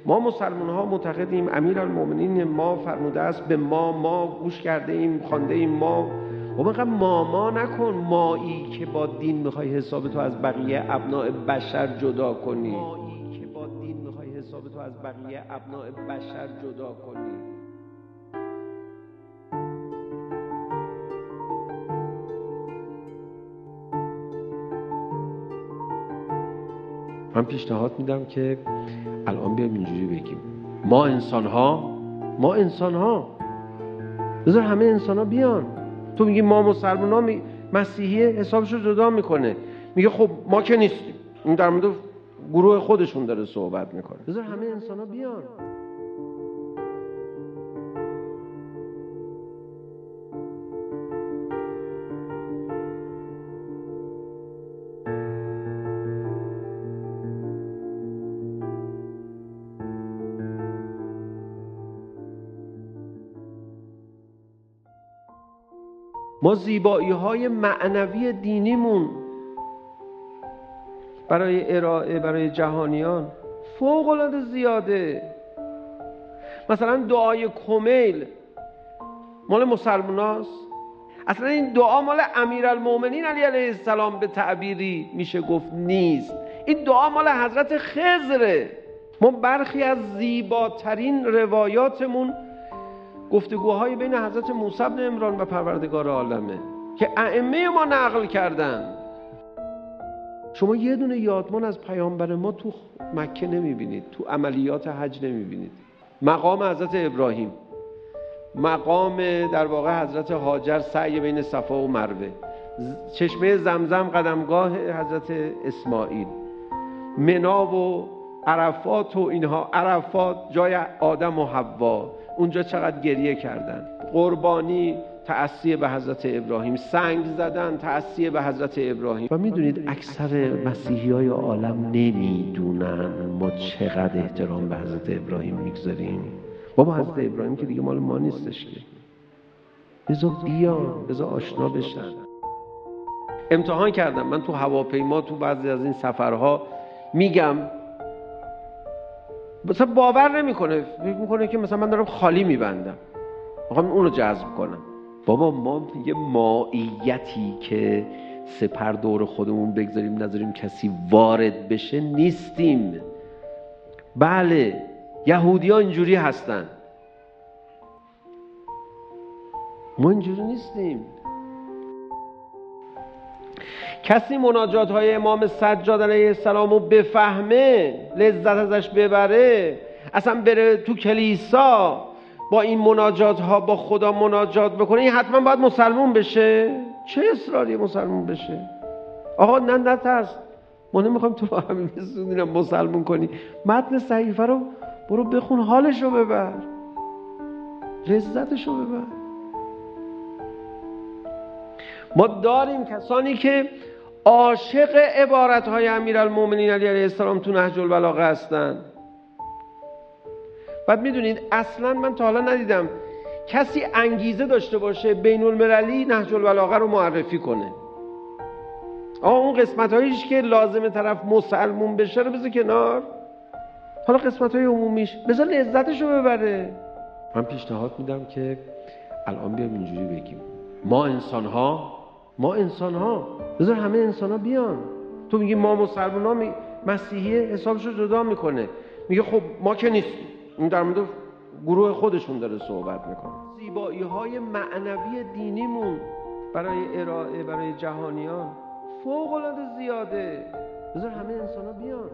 ما مسلمان ها معتقدیم امیرالمومنین ما فرموده است به ما گوش کرده ایم، خوانده ایم ما. و اینقدر ما نکن، مایی که با دین میخوای حساب تو از بقیه ابناء بشر جدا کنی، مایی که با دین میخوای حساب تو از بقیه ابناء بشر جدا کنی. من پیشنهاد میدم که الان بیایم اینجوری بگیم ما انسان ها بذار همه انسان ها بیان. تو میگی ما مسلمان ها، مسیحی حسابش رو جدا میکنه، میگه خب ما که نیستیم. این در مورد گروه خودشون داره صحبت میکنه. بذار همه انسان ها بیان. ما زیبایی‌های معنوی دینیمون برای ارائه برای جهانیان فوق‌العاده زیاده. مثلا دعای کمیل مال مسلماناست. اصلا این دعا مال امیرالمومنین علی علیه السلام به تعبیری میشه گفت نیست. این دعا مال حضرت خضره. ما برخی از زیباترین روایاتمون گفتگوهای بین حضرت موسی بن عمران و پروردگار عالمه که ائمه ما نقل کردن. شما یه دونه یادمان از پیامبر ما تو مکه نمیبینید، تو عملیات حج نمیبینید. مقام حضرت ابراهیم، مقام در واقع حضرت هاجر، سعی بین صفا و مروه، چشمه زمزم قدمگاه حضرت اسماعیل، منا و عرفات و اینها. عرفات جای آدم و حوا، اونجا چقدر گریه کردن. قربانی تأسیه به حضرت ابراهیم، سنگ زدن تأسیه به حضرت ابراهیم. و میدونید اکثر مسیحی های عالم نمیدونن ما چقدر احترام به حضرت ابراهیم میگذاریم. بابا حضرت ابراهیم که دیگه مال ما نیستش که. بذار بیان، بذار آشنا بشن. امتحان کردم من تو هواپیما، تو بعضی از این سفرها میگم، مثلا باور نمیکنه، فکر میکنه که مثلا من دارم خالی میبندم، میخوام اونو جذب کنم. بابا ما یه مائیتی که سپر دور خودمون بگذاریم نذاریم کسی وارد بشه نیستیم. بله یهودی ها اینجوری هستن، ما اینجوری نیستیم. کسی مناجات های امام سجاد علیه السلام رو بفهمه، لذت ازش ببره، اصلا بره تو کلیسا با این مناجات ها با خدا مناجات بکنه، این حتما باید مسلمون بشه. چه اصراری مسلمون بشه؟ آقا نه ترس، ما نمیخوایم تو رو همین بسونیم مسلمون کنی. متن صحیفه رو برو بخون، حالش رو ببر، لذتش رو ببر. ما داریم کسانی که عاشق عبارت‌های امیرالمومنین علی علیه السلام تو نهج البلاغه هستن. بعد میدونید اصلا من تا حالا ندیدم کسی انگیزه داشته باشه بین المللی نهج البلاغه رو معرفی کنه. اون قسمت‌هایش که لازمه طرف مسلمون بشه رو بذار کنار، حالا قسمت‌های عمومیش بذار لذتش رو ببره. من پیشنهاد میدم که الان بیایم اینجوری بگیم ما انسان ها بذار همه انسان ها بیان. تو میگی ما مسلمان ها، مسیحی حسابش رو جدا میکنه، میگه خب ما که نیستیم. این در مورد گروه خودشون داره صحبت میکنه. زیبایی های معنوی دینیمون برای ارائه برای جهانیان فوق العاده زیاده. بذار همه انسان ها بیان.